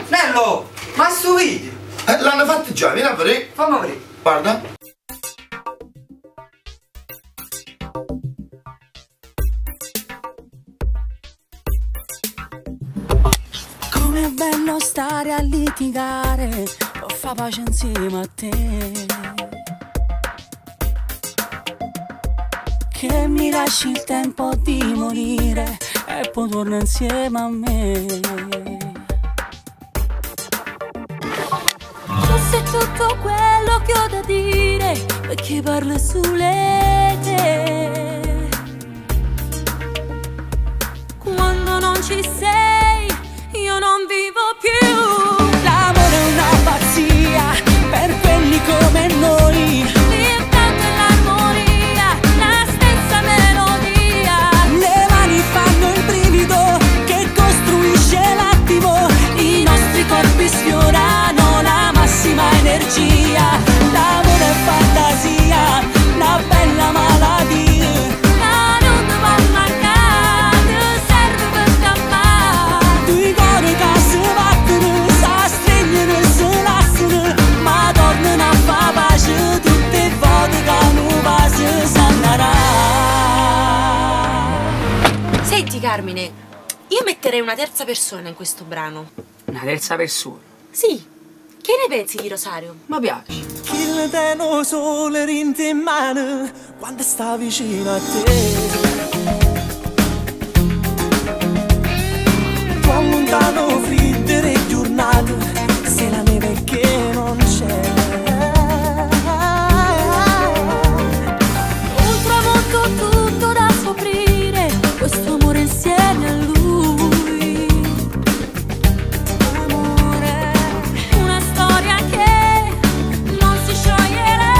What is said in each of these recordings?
Nello, ma sto video? L'hanno fatto già, vieni a vedere. Fammi vedere. Guarda. Com'è bello stare a litigare, o fa pace insieme a te. Che mi lasci il tempo di morire e poi torna insieme a me. Tu sei tutto quello che ho da dire, perché parlo sulle te. Quando non ci sei, io non vivo più. L'amore è una pazzia per quelli come noi. Il canto e l'armonia, la stessa melodia. Le mani fanno il brivido che costruisce l'attimo. I nostri corpi sfiorano la massima energia. L'amore è fantasia, una bella malattia. Senti Carmine, io metterei una terza persona in questo brano. Una terza persona? Sì, che ne pensi di Rosario? Mi piace. Chi te no sole rinte in mano quando sta vicino a te. Tua lontano friddere giornate, se la neve che non c'è. Un tramonto tutto da scoprire, questo amore insieme a lui. Amore, una storia che non si scioglierà.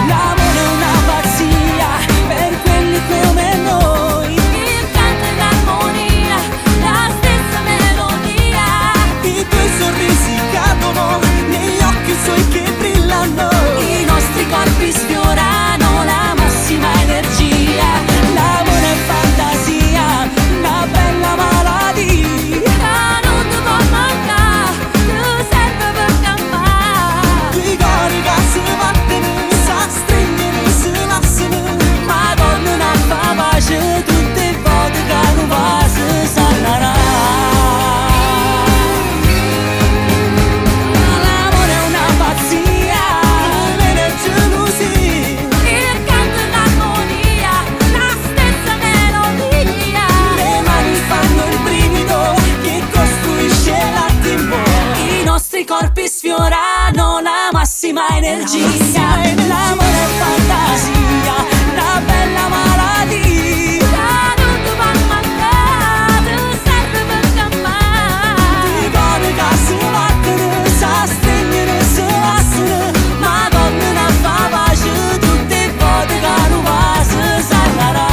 L'amore è una pazzia per quelli come noi. Il canto e l'armonia, la stessa melodia. I tuoi sorrisi cadono negli occhi suoi che brillano. I nostri corpi sfiorano la massima energia. L'amore è fantasia, una bella malattia. Non ti può mancare, tu serve per campare. I cori che si battono, si stringono, si lasciano, ma tornano a fa pace tutte le volte che non va si sannerà. L'amore è una pazzia, viene gelosia. Il canto e l'armonia, la stessa melodia. Le mani fanno il brivido che costruisce l'attimo. I nostri corpi sfiorano la massima energia. L'amore è fantasia, una bella malattia. Non ti può mancare, tu serve per campare. I cori che si battono, si stringono, si lasciano, ma tornano a fa pace tutte le volte che non va si sannerà.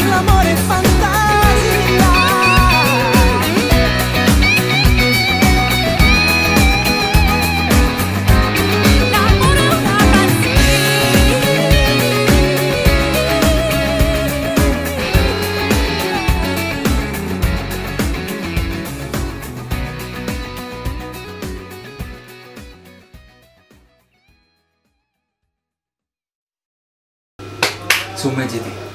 L'amore è fantasia. L'amore è una pazzia. Su metti te.